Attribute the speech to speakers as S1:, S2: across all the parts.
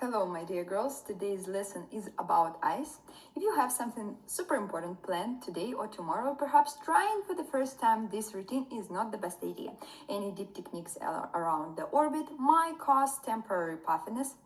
S1: Hello, my dear girls. Today's lesson is about eyes. If you have something super important planned today or tomorrow, perhaps trying for the first time this routine is not the best idea. Any deep techniques around the orbit might cause temporary puffiness,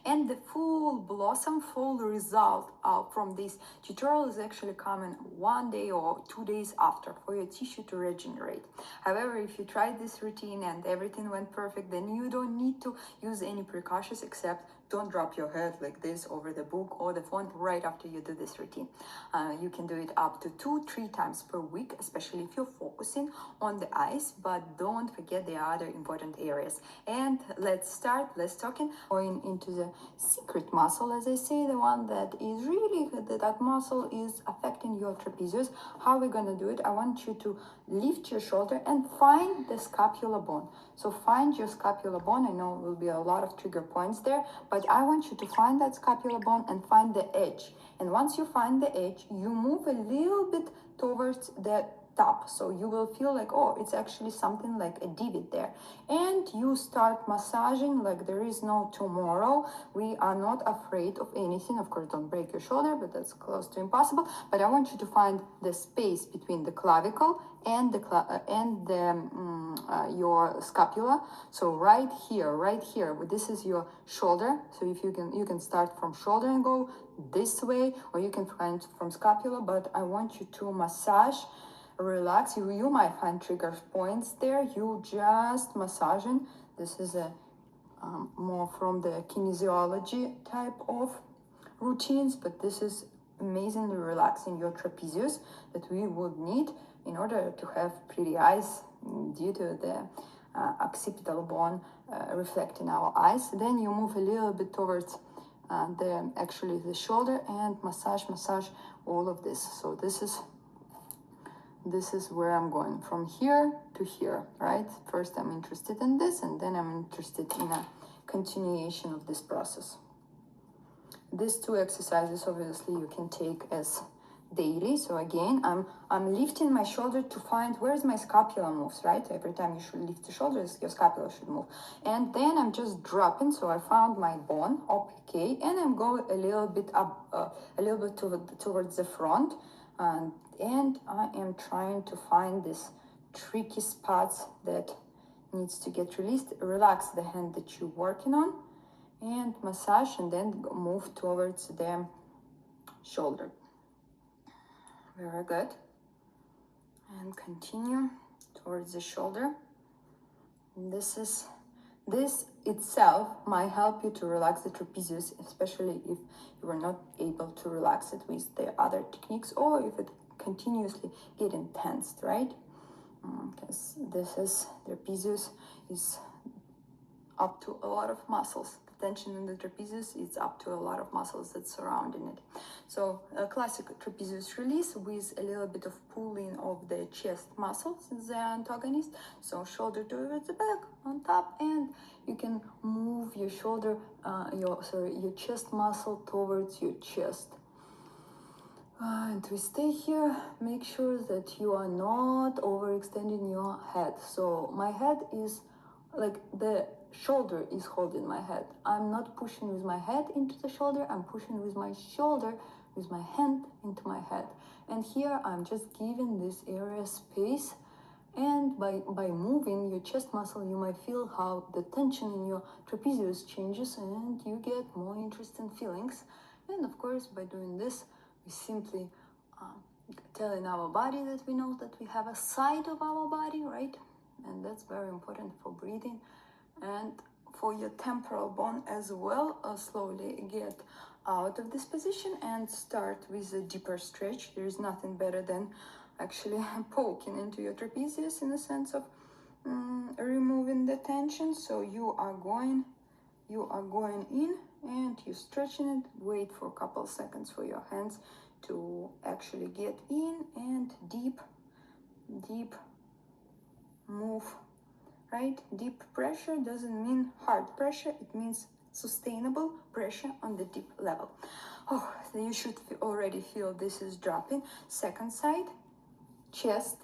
S1: and the full blossom, full result from this tutorial is actually coming 1 day or 2 days after for your tissue to regenerate. However, if you tried this routine and everything went perfect, then you don't need to use any precautions except don't drop your head like this over the book or the phone right after you do this routine. You can do it up to 2-3 times per week, especially if you're focusing on the eyes, but don't forget the other important areas. And let's talking going into the secret muscle, as I say, the one that is really, that muscle is affecting your trapezius. How we're gonna do it? I want you to lift your shoulder and find the scapular bone. So find your scapular bone. I know will be a lot of trigger points there, but I want you to find that scapular bone and find the edge. And once you find the edge, you move a little bit towards the top. So you will feel like, oh, it's actually something like a divot there. And you start massaging like there is no tomorrow. We are not afraid of anything. Of course, don't break your shoulder, but that's close to impossible. But I want you to find the space between the clavicle and your scapula. So right here, this is your shoulder. So if you can start from shoulder and go this way, or you can find from scapula, but I want you to massage, relax. You might find trigger points there. You just massaging. This is a more from the kinesiology type of routines, but this is amazingly relaxing your trapezius that we would need in order to have pretty eyes due to the occipital bone reflecting our eyes. Then you move a little bit towards the shoulder and massage all of this. So this is where I'm going from here to here, right? First I'm interested in this, and then I'm interested in a continuation of this process. These two exercises obviously you can take as daily. So again, I'm lifting my shoulder to find where's my scapula moves, right? Every time you should lift the shoulders, your scapula should move. And then I'm just dropping. So I found my bone, okay, and I'm going a little bit up, a little bit towards the front. And I am trying to find this tricky spots that needs to get released. Relax the hand that you're working on and massage, and then move towards the shoulder. Very good. And continue towards the shoulder. This itself might help you to relax the trapezius, especially if you are not able to relax it with the other techniques, or if it continuously get tensed, right? Because trapezius is up to a lot of muscles. The tension in the trapezius is up to a lot of muscles that's surrounding it. So a classic trapezius release with a little bit of pulling of the chest muscles is the antagonist. So shoulder towards the back on top, and you can move your shoulder, your chest muscle towards your chest. And we stay here. Make sure that you are not overextending your head. So my head is like the shoulder is holding my head. I'm not pushing with my head into the shoulder. I'm pushing with my shoulder, with my hand into my head. And here I'm just giving this area space. And by moving your chest muscle, you might feel how the tension in your trapezius changes, and you get more interesting feelings. And of course, by doing this, we simply telling our body that we know that we have a side of our body, right? And that's very important for breathing and for your temporal bone as well. Slowly get out of this position and start with a deeper stretch. There is nothing better than actually poking into your trapezius in the sense of removing the tension. So you are going in and you're stretching it. Wait for a couple seconds for your hands to actually get in, and deep move, right? Deep pressure doesn't mean hard pressure, it means sustainable pressure on the deep level. Oh, so you should already feel this is dropping. Second side, chest,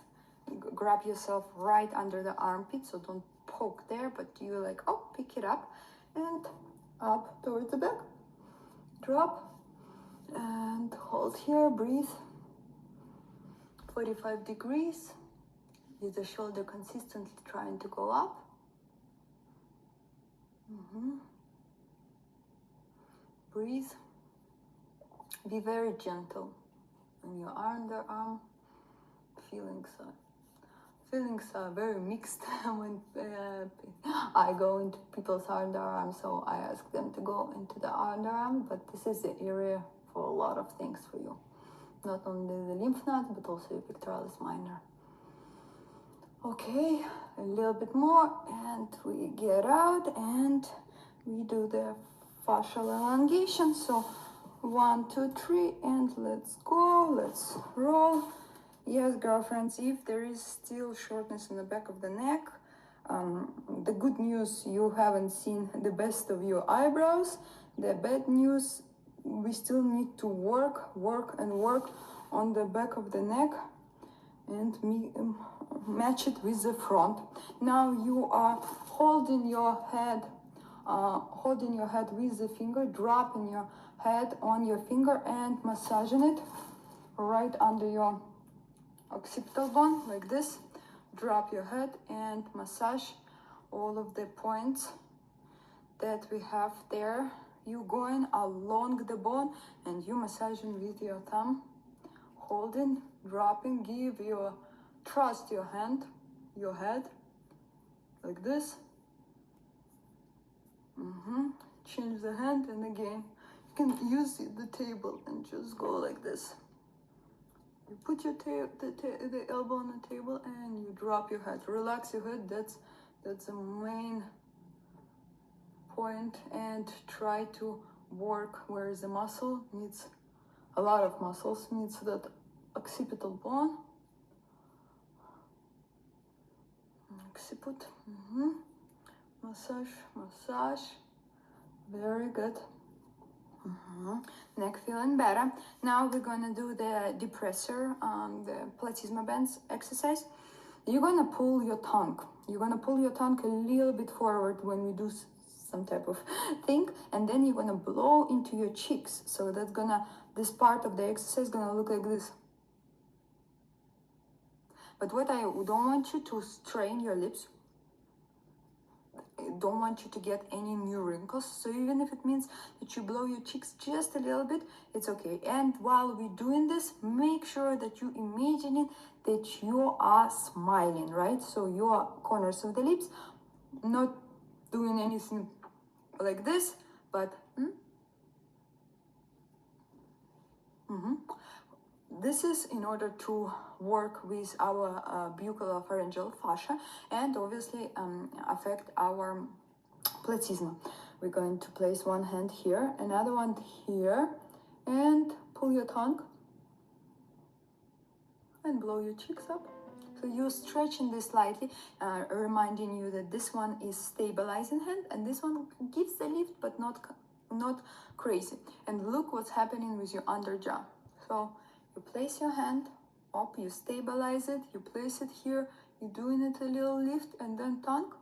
S1: grab yourself right under the armpit, so don't poke there, but you like, oh, pick it up. and up towards the back. Drop and hold here, breathe. 45 degrees, with the shoulder consistently trying to go up. Breathe. Be very gentle on your underarm. Feelings are very mixed when I go into people's underarm, so I ask them to go into the underarm, but this is the area for a lot of things for you. Not only the lymph nodes, but also your pectoralis minor. Okay, a little bit more, and we get out, and we do the fascial elongation. So 1, 2, 3, and let's go, let's roll. Yes, girlfriends, if there is still shortness in the back of the neck, the good news, you haven't seen the best of your eyebrows. The bad news, we still need to work on the back of the neck and match it with the front. Now you are holding your head with the finger, dropping your head on your finger and massaging it right under your occipital bone, like this. Drop your head and massage all of the points that we have there. You going along the bone and you massaging with your thumb, holding, dropping. Trust your head, like this. Change the hand, and again, you can use the table and just go like this. You put your the elbow on the table and you drop your head. Relax your head. That's the main point. And try to work where the muscle needs, a lot of muscles needs that occipital bone. Occiput. Massage. Very good. Neck feeling better. Now we're gonna do the depressor, the platysma bands exercise. You're gonna pull your tongue. You're gonna pull your tongue a little bit forward when we do some type of thing, and then you're gonna blow into your cheeks. So that's this part of the exercise is gonna look like this. But what I don't want you to strain your lips. I don't want you to get any new wrinkles, so even if it means that you blow your cheeks just a little bit, it's okay. And while we're doing this, make sure that you imagining that you are smiling, right? So your corners of the lips, not doing anything like this, but this is in order to work with our buccal-pharyngeal fascia and obviously affect our platysma. We're going to place one hand here, another one here, and pull your tongue and blow your cheeks up. So you're stretching this slightly, reminding you that this one is stabilizing hand and this one gives the lift but not crazy. And look what's happening with your underjaw. So you place your hand up, you stabilize it, you place it here, you're doing it a little lift, and then tongue.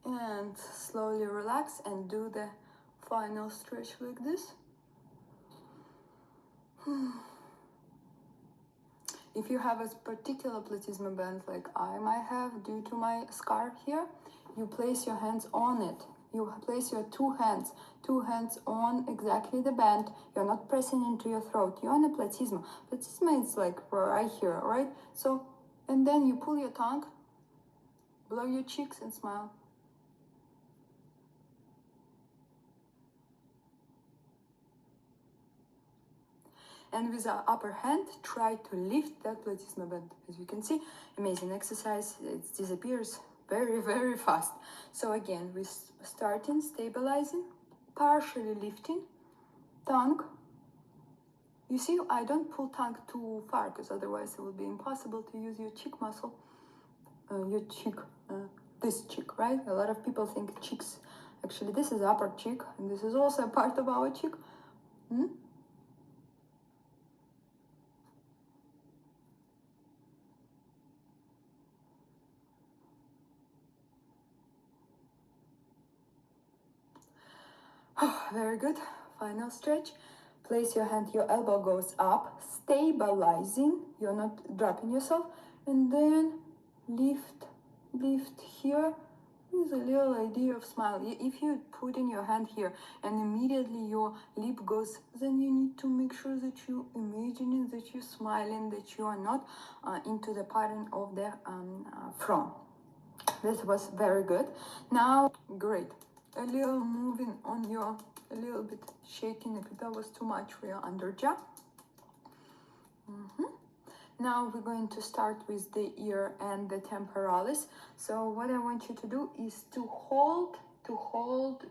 S1: And slowly relax and do the final stretch like this. If you have a particular platysma band like I might have due to my scar here, you place your hands on it. You place your two hands on exactly the band. You're not pressing into your throat. You're on a platysma. Platysma is like right here, right? So, and then you pull your tongue, blow your cheeks and smile. And with our upper hand, try to lift that platysma band. As you can see, amazing exercise. It disappears very, very fast. So again, we're starting, stabilizing, partially lifting, tongue. You see, I don't pull tongue too far because otherwise it will be impossible to use your cheek muscle. your cheek, this cheek, right? A lot of people think cheeks. Actually, this is upper cheek, and this is also a part of our cheek. Very good. Final stretch. Place your hand, your elbow goes up, stabilizing, you're not dropping yourself, and then lift here with a little idea of smile. If you put in your hand here and immediately your lip goes, then you need to make sure that you imagining that you're smiling, that you are not into the pattern of the frown. This was very good. Now, great. A little moving on your, a little bit shaking if that was too much for your underjaw. Now we're going to start with the ear and the temporalis. So what I want you to do is to hold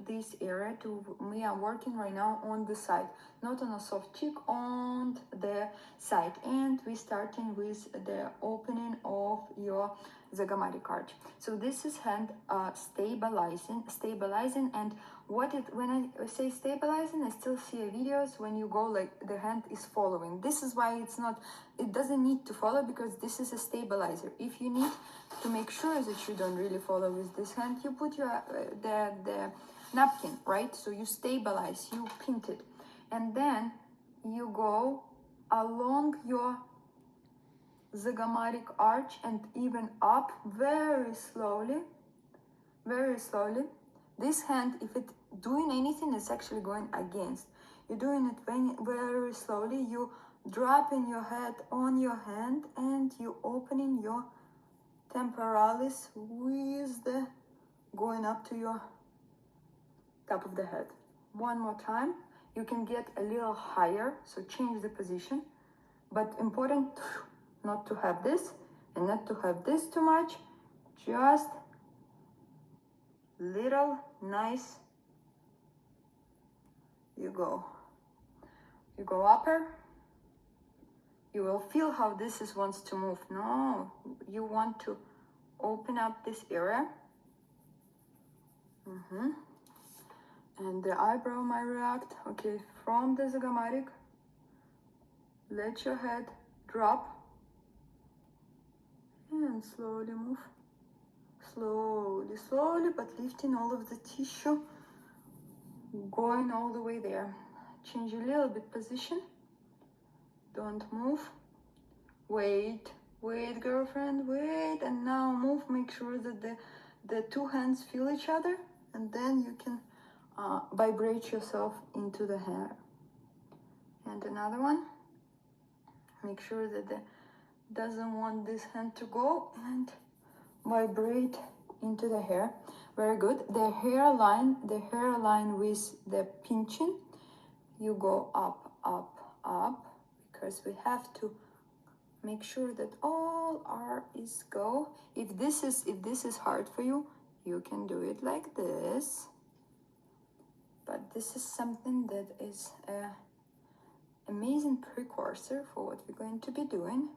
S1: this area. We are working right now on the side, not on a soft cheek, on the side. And we're starting with the opening of your zygomatic arch. So this is hand stabilizing, and when I say stabilizing, I still see videos when you go like the hand is following. This is why it doesn't need to follow, because this is a stabilizer. If you need to make sure that you don't really follow with this hand, you put your the napkin, right? So you stabilize, you pint it, and then you go along your zygomatic arch and even up very slowly, very slowly. This hand, if it's doing anything, it's actually going against. You're doing it very slowly. You dropping your head on your hand and you opening your temporalis with the going up to your top of the head. One more time. You can get a little higher, so change the position. But important not to have this and not to have this too much. Just little nice. You go upper. You will feel how this wants to move. No, you want to open up this area. And the eyebrow might react. Okay, from the zygomatic, let your head drop and slowly move. Slowly, but lifting all of the tissue, going all the way there. Change a little bit position. Don't move. Wait, girlfriend, wait. And now move. Make sure that the two hands feel each other, and then you can vibrate yourself into the hair. And another one. Make sure that doesn't want this hand to go, and vibrate into the hair. Very good. The hairline with the pinching, you go up, because we have to make sure that all our is go. If this is hard for you, you can do it like this. But this is something that is an amazing precursor for what we're going to be doing.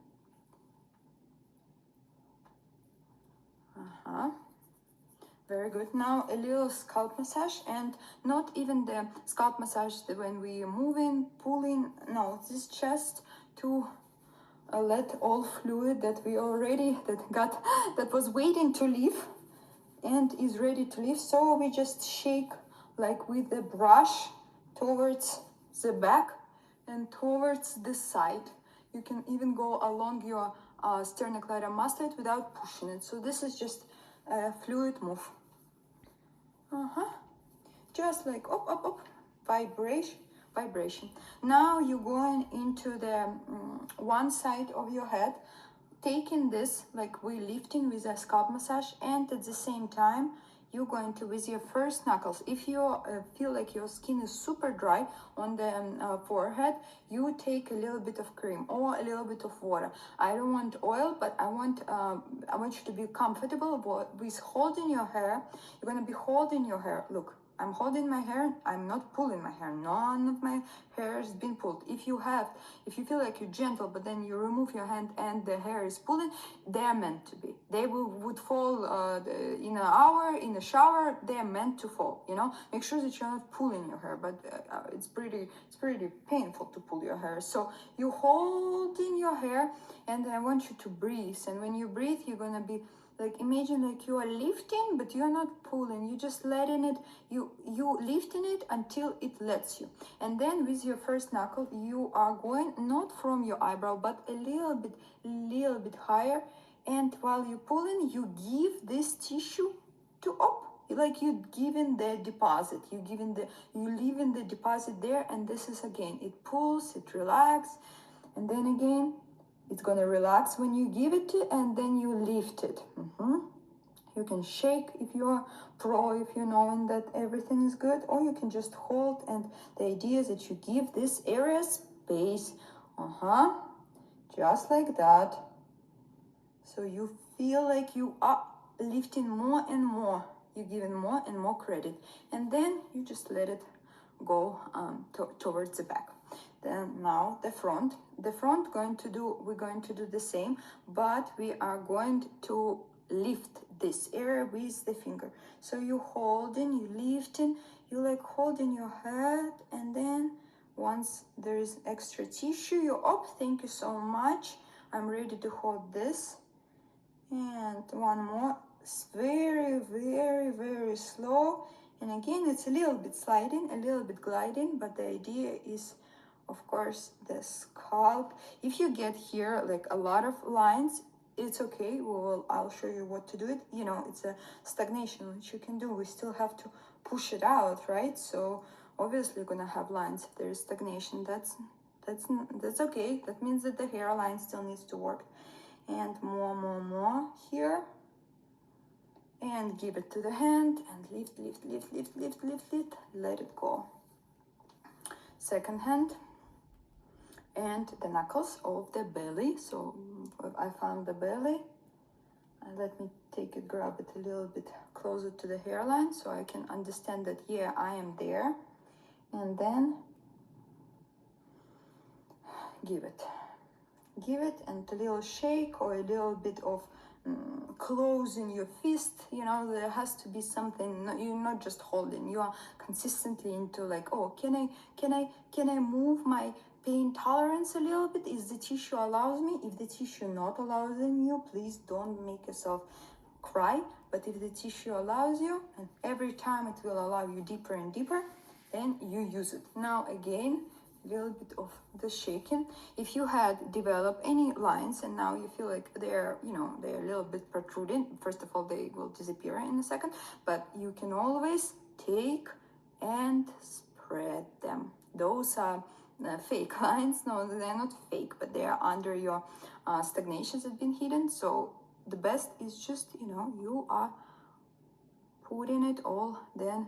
S1: Very good. Now a little scalp massage, and not even the scalp massage when we are moving, pulling. No, this is just to let all fluid that we already that was waiting to leave and is ready to leave. So we just shake like with the brush towards the back and towards the side. You can even go along your sternocleidomastoid without pushing it. So this is just a fluid move. Just like up, vibration. Now you're going into the one side of your head, taking this like we're lifting with a scalp massage, and at the same time you're going to, with your first knuckles, if you feel like your skin is super dry on the forehead, you take a little bit of cream or a little bit of water. I don't want oil, but I want you to be comfortable with holding your hair. You're going to be holding your hair. Look, I'm holding my hair, I'm not pulling my hair. None of my hair has been pulled. If you feel like you're gentle, but then you remove your hand and the hair is pulling, they're meant to be. They would fall in an hour, in the shower, they're meant to fall, you know? Make sure that you're not pulling your hair, but it's pretty painful to pull your hair. So you hold in your hair, and I want you to breathe. And when you breathe, you're gonna be like, imagine like you are lifting, but you're not pulling. You're just letting it, you lifting it until it lets you. And then with your first knuckle, you are going not from your eyebrow, but a little bit higher. And while you're pulling, you give this tissue to up. Like you're giving the deposit, you leaving the deposit there, and this is again, it pulls, it relaxes, and then again, it's gonna relax when you give it to, and then you lift it. You can shake if you're pro, if you're knowing that everything is good, or you can just hold, and the idea is that you give this area space. Just like that. So you feel like you are lifting more and more. You're giving more and more credit. And then you just let it go towards the back. Then now the front. The front we're going to do the same, but we are going to lift this area with the finger. So you holding, you lifting, you like holding your head, and then once there is extra tissue, you're up. Thank you so much. I'm ready to hold this. And one more. It's very, very, very slow. And again, it's a little bit sliding, a little bit gliding, but the idea is, of course, the scalp. If you get here like a lot of lines, it's okay. I'll show you what to do it. You know, it's a stagnation, which you can do. We still have to push it out, right? So obviously you're gonna have lines if there is stagnation. That's okay. That means that the hairline still needs to work. And more here. And give it to the hand and lift. Let it go. Second hand. And the knuckles of the belly. So I found the belly. And let me grab it a little bit closer to the hairline so I can understand that, yeah, I am there. And then give it. And a little shake or a little bit of closing your fist. You know, there has to be something. You're not just holding, you are consistently into like, oh, can I move my pain tolerance a little bit? Is the tissue allows me? If the tissue not allowing you, please don't make yourself cry. But if the tissue allows you, and every time it will allow you deeper and deeper, then you use it. Now again, a little bit of the shaking. If you had developed any lines and now you feel like they're a little bit protruding, first of all, they will disappear in a second, but you can always take and spread them. Those are fake lines. No, they're not fake, but they are under your stagnations that have been hidden. So the best is just, you are putting it all then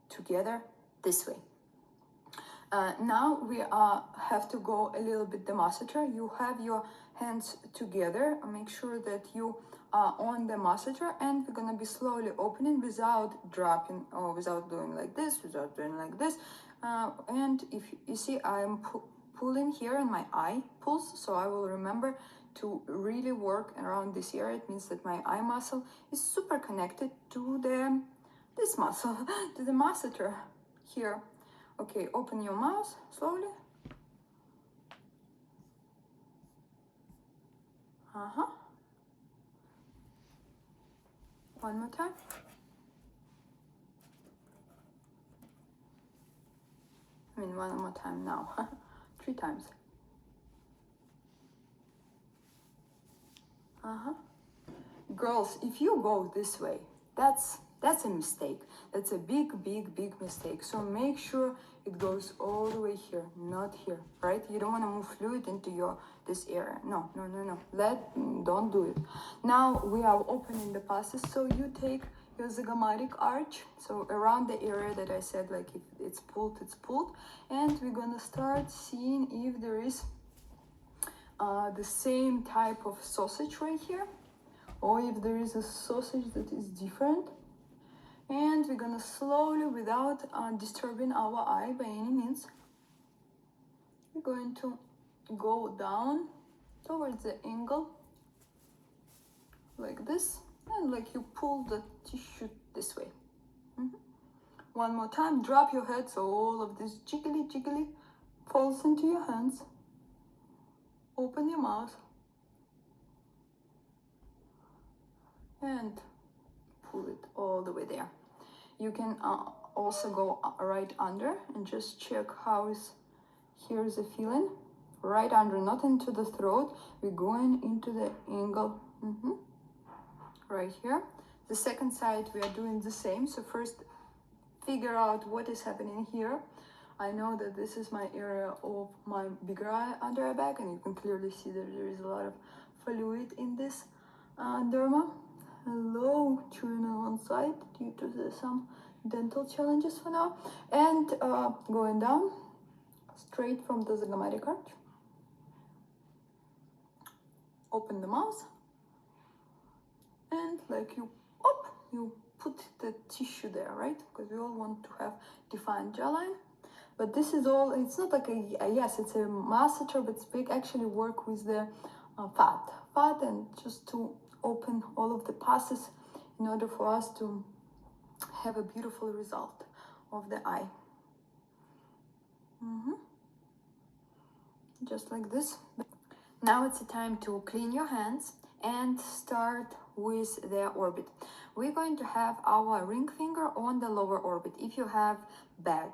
S1: together this way. Now we have to go a little bit the masseter. You have your hands together. Make sure that you are on the masseter, and we're gonna be slowly opening without dropping or without doing like this, without doing like this. And if you see, I'm pulling here and my eye pulls, so I will remember to really work around this area. It means that my eye muscle is super connected to this muscle, to the masseter here. Okay, open your mouth slowly. One more time. One more time now. 3 times. Girls, if you go this way, that's a mistake. That's a big mistake. So make sure it goes all the way here, not here, right? You don't want to move fluid into this area. No. Don't do it. Now we are opening the passes. So you take your zygomatic arch, so around the area that I said, like if it's pulled, and we're gonna start seeing if there is the same type of sausage right here, or if there is a sausage that is different. And we're gonna slowly, without disturbing our eye by any means, we're going to go down towards the angle like this, and like you pull the tissue this way. One more time, drop your head so all of this jiggly falls into your hands. Open your mouth and pull it all the way there. You can also go right under and just check how is, here's the feeling. Right under, not into the throat. We're going into the angle. Right here. The second side we are doing the same. So first figure out what is happening here. I know that this is my area of my bigger eye, under eye bag, and you can clearly see that there is a lot of fluid in this derma. Low chewing on one side due to some dental challenges for now, and going down straight from the zygomatic arch. Open the mouth, and like you put the tissue there, right? Because we all want to have defined jawline. But this is all, it's not like yes, it's a massager, but we actually work with the fat, and just to open all of the passes in order for us to have a beautiful result of the eye. Just like this. Now it's the time to clean your hands and start with the orbit. We're going to have our ring finger on the lower orbit. If you have bag,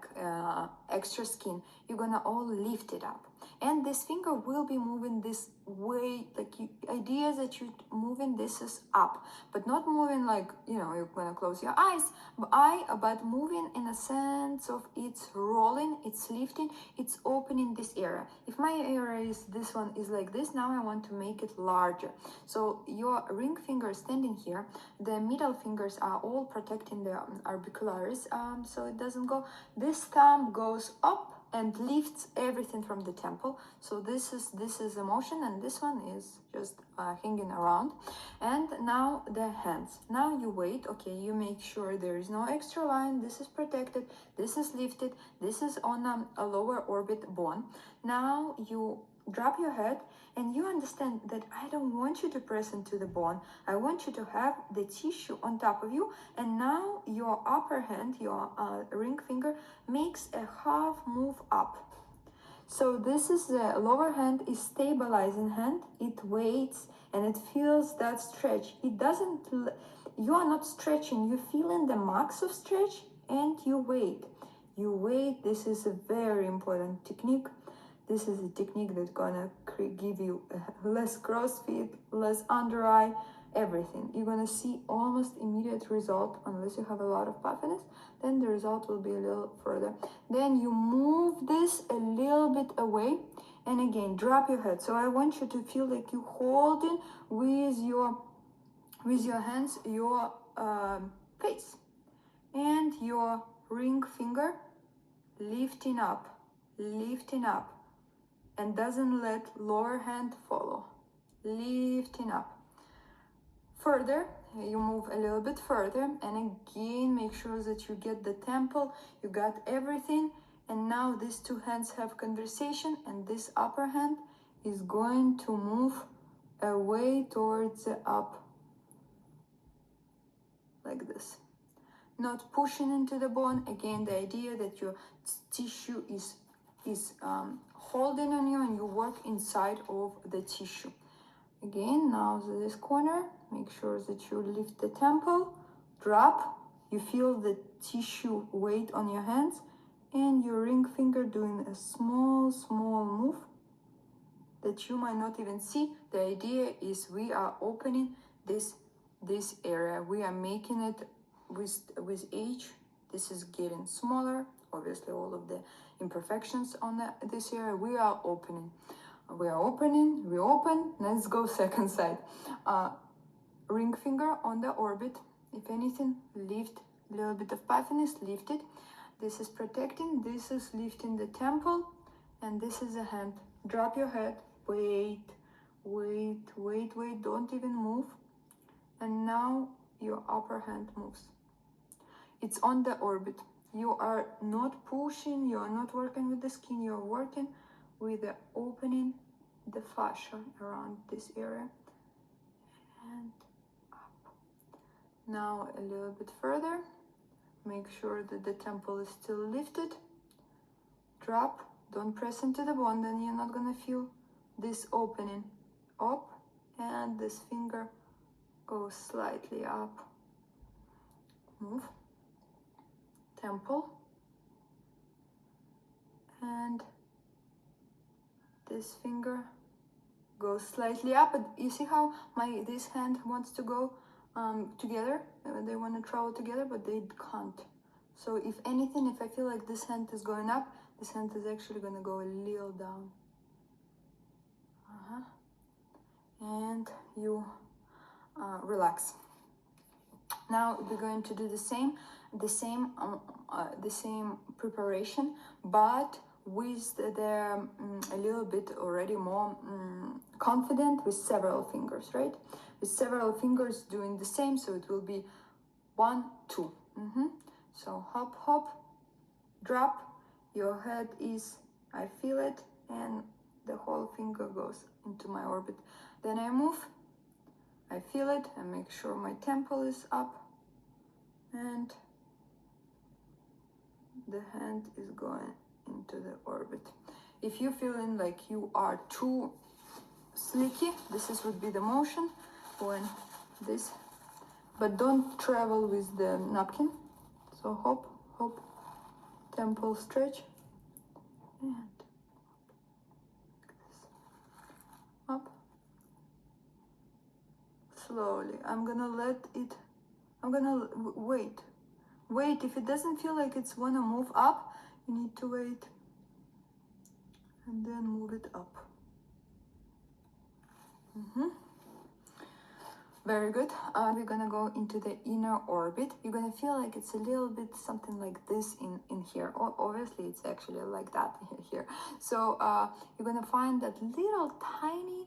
S1: extra skin, you're gonna all lift it up. And this finger will be moving this way, like idea is that you're moving this is up, but not moving like, you know, you're gonna close your eyes, but moving in a sense of it's rolling, it's lifting, it's opening this area. If my area is, this one is like this, now I want to make it larger. So your ring finger is standing here, the middle fingers are all protecting the orbicularis, so it doesn't go. This thumb goes up and lifts everything from the temple. So this is emotion, and this one is just hanging around. And now the hands. Now you wait. Okay, you make sure there is no extra line. This is protected. This is lifted. This is on a lower orbit bone. Now you drop your head, and you understand that I don't want you to press into the bone. I want you to have the tissue on top of you, and now your upper hand, your ring finger, makes a half move up. So this is the lower hand is stabilizing hand. It waits and it feels that stretch. It doesn't, you are not stretching, you're feeling the max of stretch, and you wait. You wait. This is a very important technique. This is a technique that's gonna give you less crow's feet, less under eye, everything. You're gonna see almost immediate result, unless you have a lot of puffiness, then the result will be a little further. Then you move this a little bit away, and again, drop your head. So I want you to feel like you holding with your hands your face, and your ring finger lifting up, and doesn't let lower hand follow, lifting up. Further, you move a little bit further, and again make sure that you get the temple, you got everything, and now these two hands have conversation, and this upper hand is going to move away towards the up, like this. Not pushing into the bone. Again, the idea that your tissue is holding on you, and you work inside of the tissue. Again, now this corner, make sure that you lift the temple, drop, you feel the tissue weight on your hands, and your ring finger doing a small move that you might not even see. The idea is we are opening this area. We are making it with age. This is getting smaller. Obviously, all of the imperfections on this area, we are opening. We open. Let's go second side. Ring finger on the orbit. If anything, lift a little bit of puffiness, lift it. This is protecting, this is lifting the temple, and this is a hand. Drop your head, wait, don't even move. And now your upper hand moves. It's on the orbit. You are not pushing, you are not working with the skin, you are working with the opening the fascia around this area. And up. Now a little bit further. Make sure that the temple is still lifted. Drop, don't press into the bone, then you're not gonna feel this opening. Up, and this finger goes slightly up. Move. Temple. And this finger goes slightly up. But you see how this hand wants to go together? They want to travel together, but they can't. So if anything, if I feel like this hand is going up, this hand is actually going to go a little down. And you relax. Now we're going to do the same preparation, but with the a little bit already more confident with several fingers, right? With several fingers doing the same, so it will be 1, 2. So hop, hop, drop. Your head is, I feel it, and the whole finger goes into my orbit. Then I move, I feel it, and make sure my temple is up, and the hand is going into the orbit. If you're feeling like you are too slicky, would be the motion when this, but don't travel with the napkin. So hop, hop, temple stretch, and up. Slowly, I'm gonna wait. Wait, if it doesn't feel like it's wanna move up, you need to wait and then move it up. Very good. We're gonna go into the inner orbit. You're gonna feel like it's a little bit something like this in here. Obviously, it's actually like that here. So you're gonna find that little tiny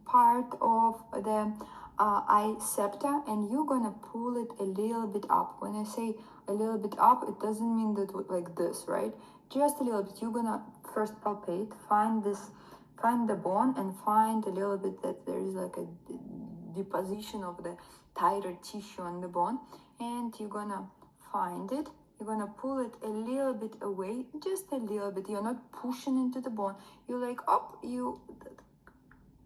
S1: part of the eye septa, and you're gonna pull it a little bit up. When I say a little bit up, it doesn't mean that like this, right? Just a little bit. You're gonna first palpate, find the bone, and find a little bit that there is like a deposition of the tighter tissue on the bone, and you're gonna find it. You're gonna pull it a little bit away, just a little bit. You're not pushing into the bone. You're like, up, you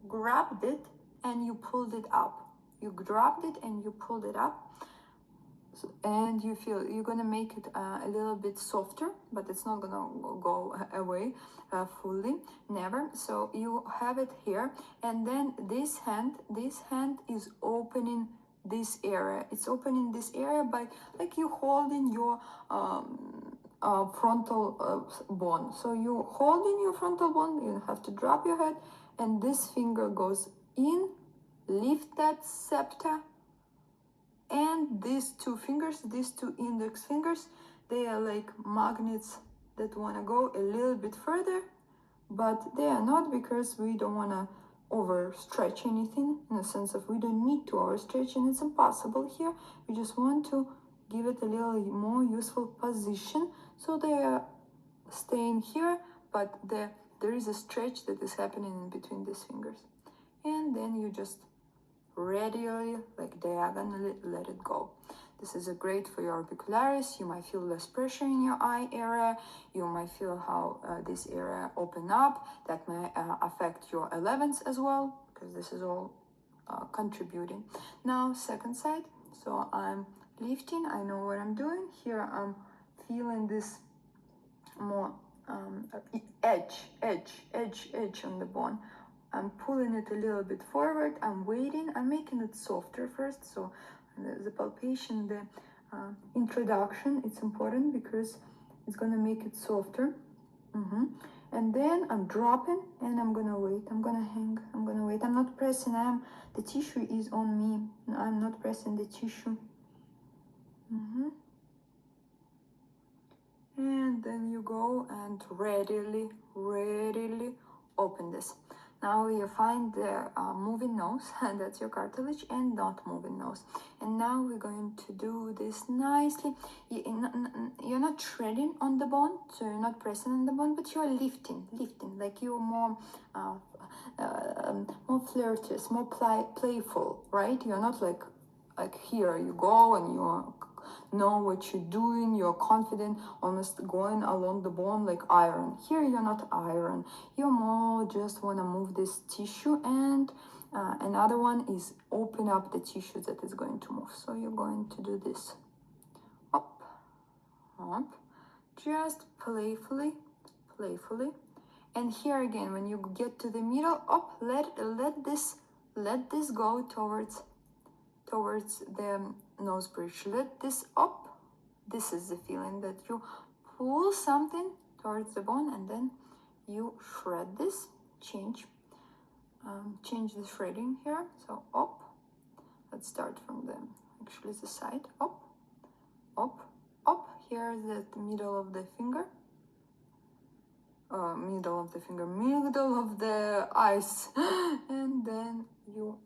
S1: grabbed it and you pulled it up. You grabbed it and you pulled it up. And you feel you're gonna make it a little bit softer, but it's not gonna go away fully, never. So you have it here, and then this hand is opening this area. It's opening this area by like you holding your frontal bone. So you holding your frontal bone, you have to drop your head, and this finger goes in, lift that septa. And these two fingers, these two index fingers, they are like magnets that want to go a little bit further, but they are not, because we don't want to overstretch anything, in the sense of we don't need to overstretch, and it's impossible here. We just want to give it a little more useful position, so they are staying here, but there is a stretch that is happening in between these fingers. And then you just radially, like diagonally, let it go. This is great for your orbicularis. You might feel less pressure in your eye area. You might feel how this area open up. That may affect your 11s as well, because this is all contributing. Now, second side. So I'm lifting. I know what I'm doing. Here I'm feeling this more edge on the bone. I'm pulling it a little bit forward. I'm waiting. I'm making it softer first. So the palpation, the introduction, it's important because it's gonna make it softer. And then I'm dropping, and I'm gonna wait. I'm gonna hang. I'm gonna wait. I'm not pressing. The tissue is on me. I'm not pressing the tissue. And then you go and readily open this. Now you find the moving nose, and that's your cartilage, and not moving nose. And now we're going to do this nicely. You're not shredding on the bone, so you're not pressing on the bone, but you're lifting, like you're more more flirtatious, more playful, right? You're not like here you go and you know what you're doing, you're confident, almost going along the bone like iron. Here you're not iron, you more just want to move this tissue, and another one is open up the tissue that is going to move. So you're going to do this, up, up, just playfully. And here again, when you get to the middle, up, let this go towards the nose bridge. Let this up. This is the feeling that you pull something towards the bone, and then you shred this. Change the shredding here. So up. Let's start from the side. Up, up, up. Here is the middle of the finger. Middle of the eyes, and then you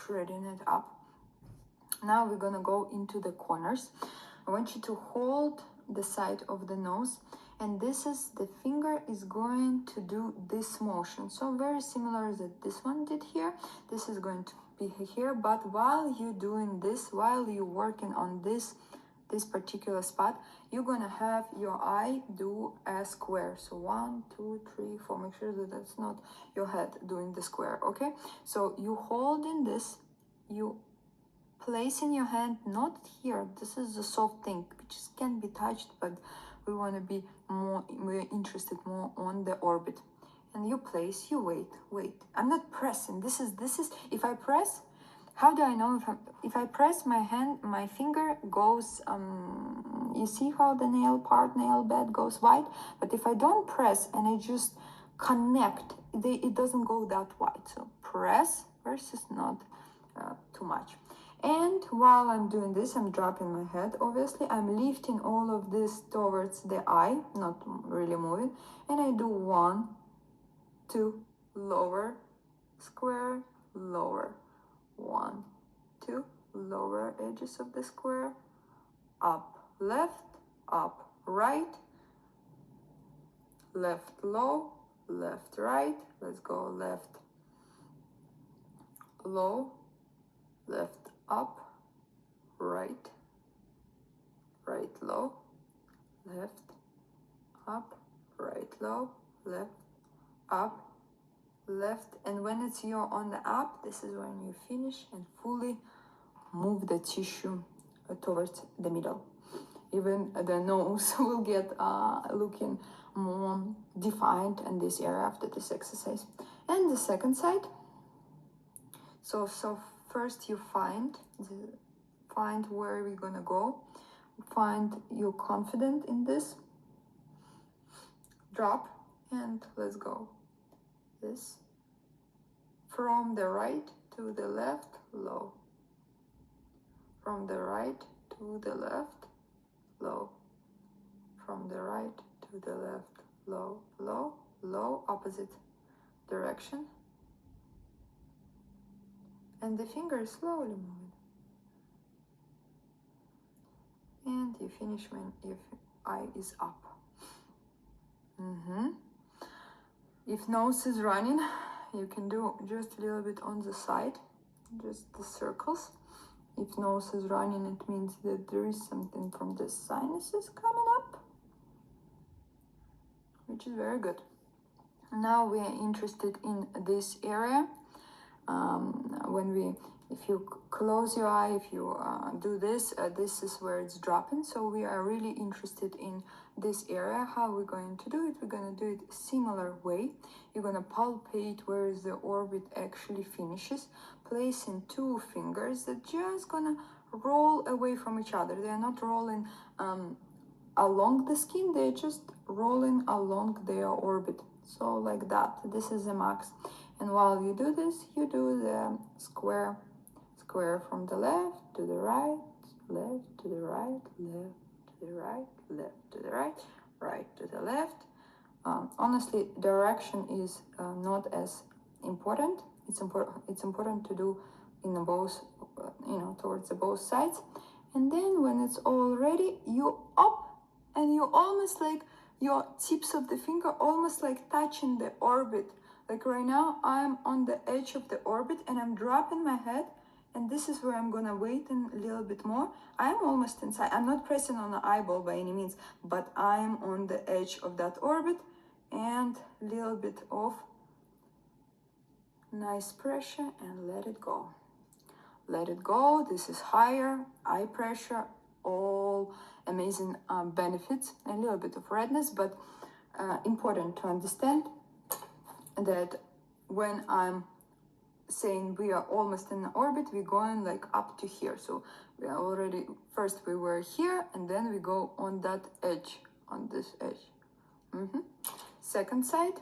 S1: shredding it up. Now we're gonna go into the corners. I want you to hold the side of the nose, and the finger is going to do this motion. So very similar that this one did here. This is going to be here, but while you're doing this, while you're working on this particular spot, you're gonna have your eye do a square. So 1, 2, 3, 4. Make sure that that's not your head doing the square. Okay, so you holding this, you placing your hand not here. This is the soft thing which can be touched, but we want to be we're interested more on the orbit. And you place, you wait. I'm not pressing. This is if I press, how do I know if I press my hand, my finger goes, you see how the nail bed goes wide? But if I don't press and I just connect, it doesn't go that wide. So press versus not too much. And while I'm doing this, I'm dropping my head, obviously. I'm lifting all of this towards the eye, not really moving. And I do 1, 2, lower, square, lower. 1, 2, lower edges of the square, up, left, up, right, left, low, left, right. Let's go left, low, left, up, right, right, low, left, up, right, low, left, up, left. And when it's you're on the up, this is when you finish and fully move the tissue towards the middle. Even the nose will get looking more defined in this area after this exercise. And the second side. So first you find where we're gonna go. Find you're confident in this. Drop and let's go. This from the right to the left, low. From the right to the left, low. From the right to the left, low, low, low, opposite direction. And the finger is slowly moving. And you finish when your eye is up. If nose is running, you can do just a little bit on the side, just the circles. If nose is running, it means that there is something from the sinuses coming up, which is very good. Now we are interested in this area. If you close your eye, if you do this, this is where it's dropping. So we are really interested in this area. How we're going to do it? We're going to do it similar way. You're going to palpate where the orbit actually finishes, placing 2 fingers that just gonna roll away from each other. They are not rolling along the skin, they're just rolling along their orbit. So like that, this is the max. And while you do this, you do the square from the left to the right, left to the right, left to the right, left to the right, right to the left, Honestly, direction is not as important. It's important to do in both, towards the both sides. And then when it's all ready, you up, and you almost like your tips of the finger almost like touching the orbit. Like right now, I'm on the edge of the orbit and I'm dropping my head, and this is where I'm gonna wait a little bit more. I'm almost inside. I'm not pressing on the eyeball by any means, but I'm on the edge of that orbit, and a little bit of nice pressure and let it go. Let it go. This is higher eye pressure, all amazing benefits, a little bit of redness, but important to understand that when I'm saying we are almost in the orbit, we're going like up to here. So we are already, first we were here, and then we go on that edge, on this edge. Second side.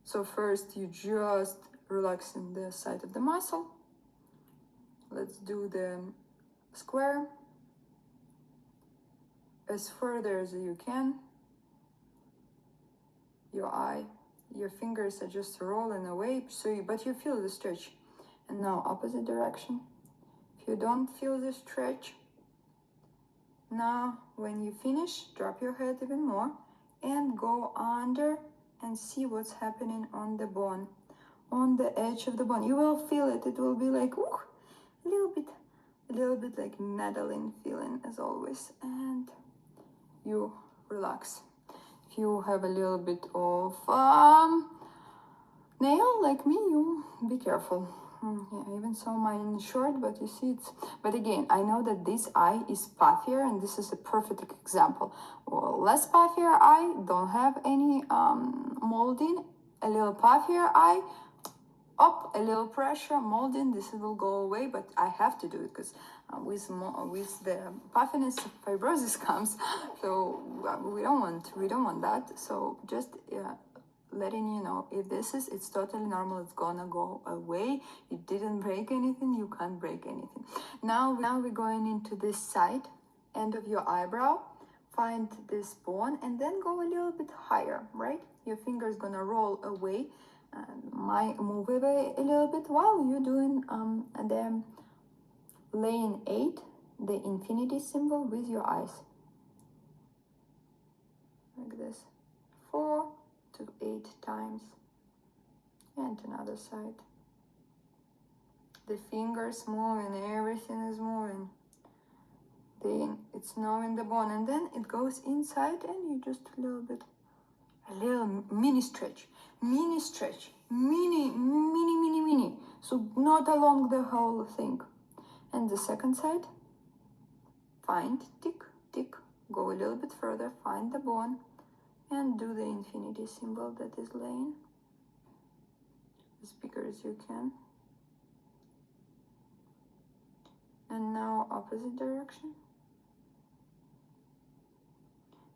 S1: So first you just relaxing the side of the muscle. Let's do the square as further as you can. Your eye, your fingers are just rolling away, but you feel the stretch. And now opposite direction. If you don't feel the stretch, now when you finish, drop your head even more and go under and see what's happening on the bone, on the edge of the bone. You will feel it. It will be like, ooh, a little bit like nettling feeling as always. And you relax. If you have a little bit of nail like me, you be careful. Yeah, even so mine short, but you see it's, but again, I know that this eye is puffier, and this is a perfect example. Well, less puffier eye, don't have any molding, a little puffier eye, up, a little pressure, molding, this will go away, but I have to do it because with the puffiness, fibrosis comes, so we don't want that. So just letting you know, if it's totally normal, it's gonna go away. You didn't break anything, you can't break anything. Now we're going into this side, end of your eyebrow, find this bone, and then go a little bit higher, right? Your finger is gonna roll away, move away a little bit while you're doing the lane 8, the infinity symbol with your eyes. Like this. 4 to 8 times. And another side. The fingers moving, everything is moving. Then it's knowing the bone, and then it goes inside, and you just a little mini stretch, mini. So not along the whole thing. And the second side, find, tick, tick, go a little bit further, find the bone, and do the infinity symbol that is laying as bigger as you can. And now opposite direction.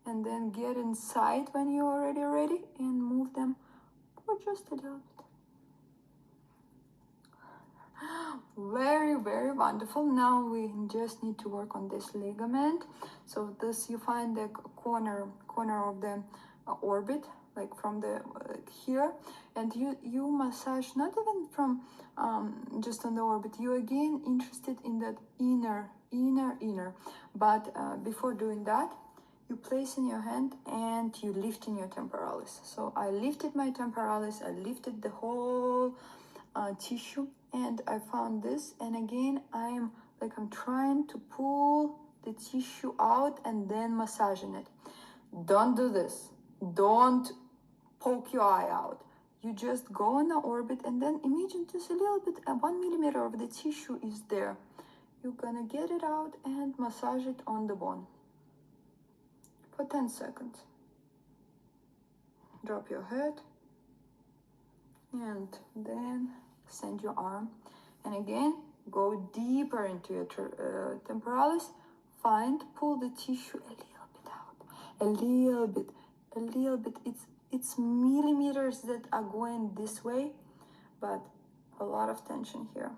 S1: And then get inside when you're already ready and move them for just a little bit. Very, very wonderful. Now we just need to work on this ligament. So this, you find the corner of the orbit, like from the here, and you massage not even from just on the orbit. You again interested in that inner. But before doing that, you place in your hand and you lift in your temporalis. So I lifted my temporalis. I lifted the whole tissue, and I found this, and again I'm trying to pull the tissue out and then massaging it. Don't do this. Don't poke your eye out. You just go in the orbit and then imagine just a little bit, 1 millimeter of the tissue is there. You're gonna get it out and massage it on the bone for 10 seconds. Drop your head and then send your arm, and again go deeper into your temporalis. Pull the tissue a little bit out, a little bit. It's millimeters that are going this way, but a lot of tension here.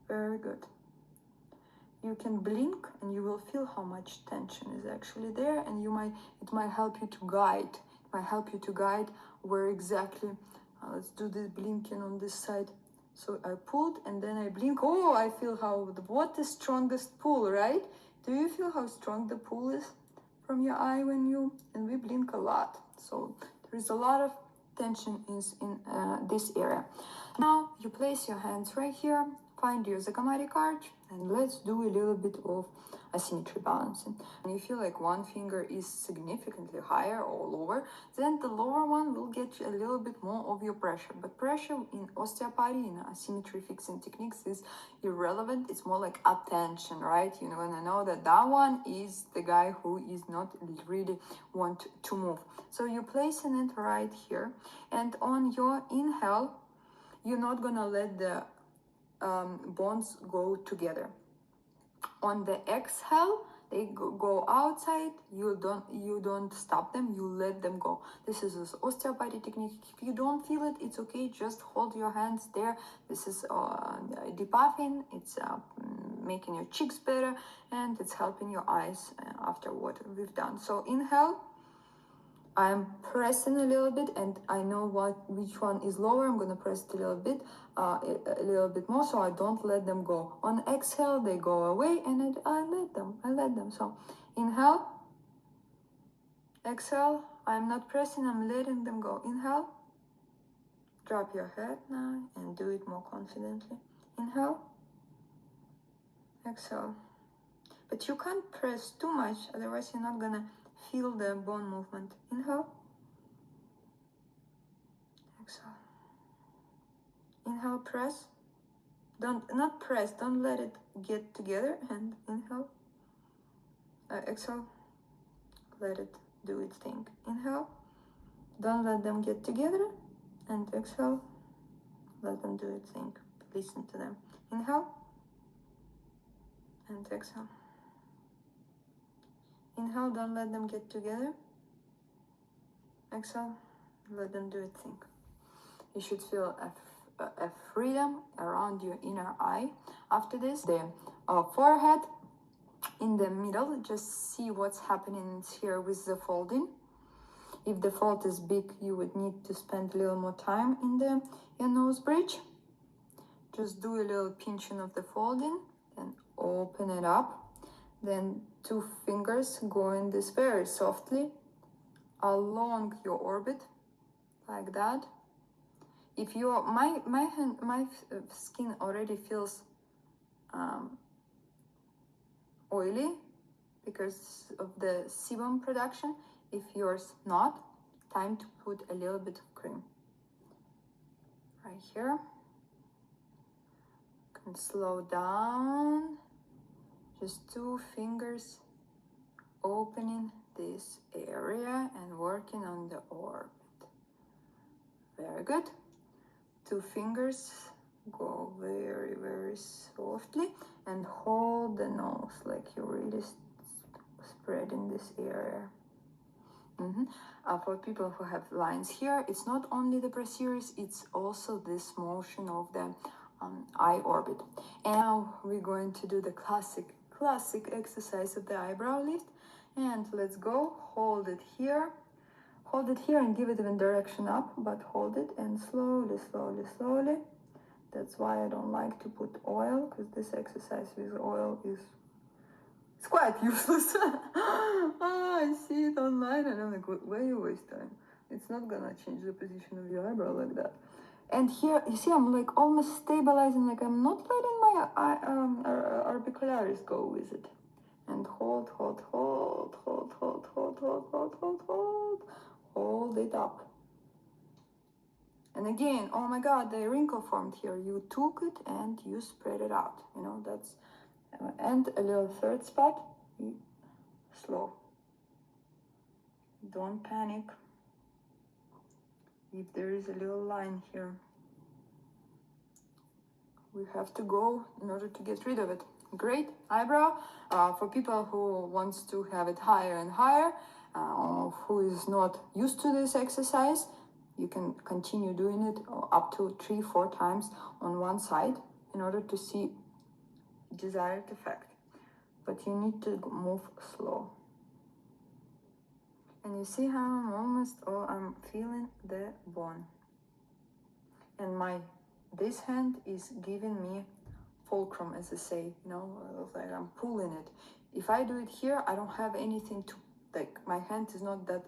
S1: Very good. you can blink and you will feel how much tension is actually there, and it might help you to guide. It might help you to guide where exactly. Let's do this blinking on this side. So I pulled and then I blink. Oh, I feel what the strongest pull, right? Do you feel how strong the pull is from your eye and we blink a lot. So there is a lot of tension in this area. Now you place your hands right here, find your zygomatic arch, and let's do a little bit of asymmetry balancing. When you feel like one finger is significantly higher or lower, then the lower one will get a little bit more of your pressure. But pressure in osteopathy, in asymmetry fixing techniques, is irrelevant. It's more like attention, right? You're gonna know that that one is the guy who is not really want to move. So you're placing it right here, and on your inhale, you're not gonna let the bones go together. On the exhale, they go outside. You don't stop them. You let them go. This is an osteopathy technique. If you don't feel it, it's okay. Just hold your hands there. This is depuffing. It's making your cheeks better, and it's helping your eyes after what we've done. So inhale. I'm pressing a little bit, and I know which one is lower. I'm gonna press it a little bit more, so I don't let them go. On exhale, they go away, and I let them. So inhale, exhale. I'm not pressing. I'm letting them go. Inhale. Drop your head now and do it more confidently. Inhale. Exhale. But you can't press too much, otherwise you're not gonna feel the bone movement. Inhale. Exhale. Inhale, press. Not press, don't let it get together, and inhale. Exhale. Let it do its thing. Inhale. Don't let them get together, and exhale. Let them do its thing. Listen to them. Inhale. And exhale. Inhale, don't let them get together. Exhale, let them do its thing. You should feel a freedom around your inner eye. After this, the forehead in the middle, just see what's happening here with the folding. If the fold is big, you would need to spend a little more time in your nose bridge. Just do a little pinching of the folding and open it up. Then 2 fingers go in this very softly along your orbit, like that. If you my skin already feels oily because of the sebum production. If yours not, time to put a little bit of cream right here. Can slow down. Just 2 fingers opening this area and working on the orbit. Very good. 2 fingers, go very, very softly and hold the nose like you're really spreading this area. For people who have lines here, it's not only the brachytherapy, it's also this motion of the eye orbit. And now we're going to do the classic exercise of the eyebrow lift. And let's go. Hold it here and give it in direction up, but hold it and slowly. That's why I don't like to put oil, because this exercise with oil is quite useless. I see it online and I'm like, why you waste time? It's not gonna change the position of your eyebrow like that. And here, you see, I'm like almost stabilizing, like I'm not letting my orbicularis go with it. And hold it up. And again, oh my God, the wrinkle formed here. You took it and you spread it out. That's, and a little third spot, slow. Don't panic. If there is a little line here, we have to go in order to get rid of it. Great eyebrow. For people who wants to have it higher and higher, who is not used to this exercise, you can continue doing it up to 3-4 times on one side in order to see desired effect. but you need to move slow. And you see how I'm feeling the bone. And this hand is giving me fulcrum, as I say, like I'm pulling it. If I do it here, I don't have anything to, like, my hand is not that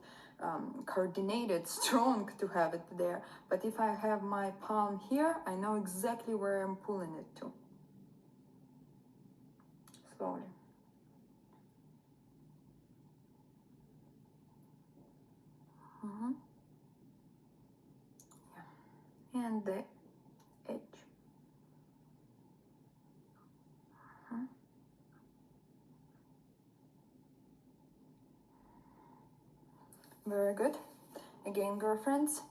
S1: coordinated, strong to have it there. But if I have my palm here, I know exactly where I'm pulling it to. Slowly. Yeah. And the edge. Very good. Again, girlfriends,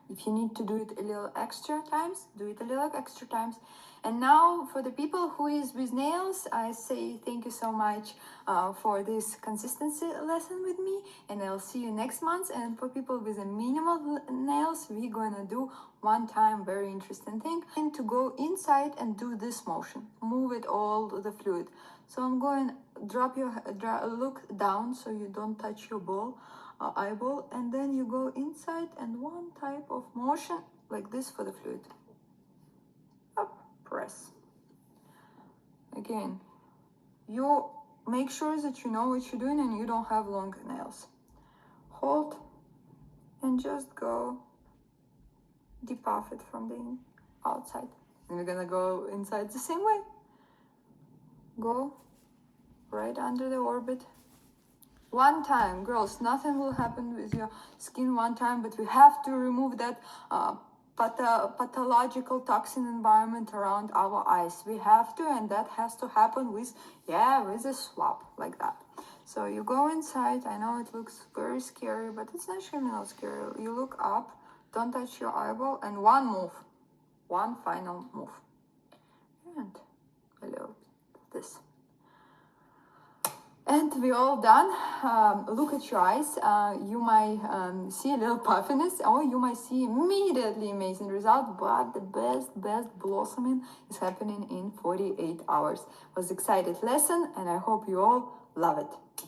S1: if you need to do it a little extra times, do it a little extra times. And now for the people who is with nails, I say thank you so much for this consistency lesson with me, and I'll see you next month. And for people with a minimal nails, we're gonna do one time very interesting thing, and to go inside and do this motion, move it all the fluid. So I'm going look down so you don't touch your eyeball, and then you go inside and one type of motion like this for the fluid. Up, press. Again, you make sure that you know what you're doing and you don't have long nails. Hold and just go depuff it from the outside. And we're gonna go inside the same way. Go right under the orbit. One time, girls, nothing will happen with your skin one time, but we have to remove that pathological toxin environment around our eyes. We have to, and that has to happen with a swap like that. So you go inside. I know it looks very scary, but it's actually not scary. You look up, don't touch your eyeball, and one move, one final move. And a little this. And we're all done. Look at your eyes. You might see a little puffiness, or you might see immediately amazing result, but the best blossoming is happening in 48 hours. It was an exciting lesson, and I hope you all love it.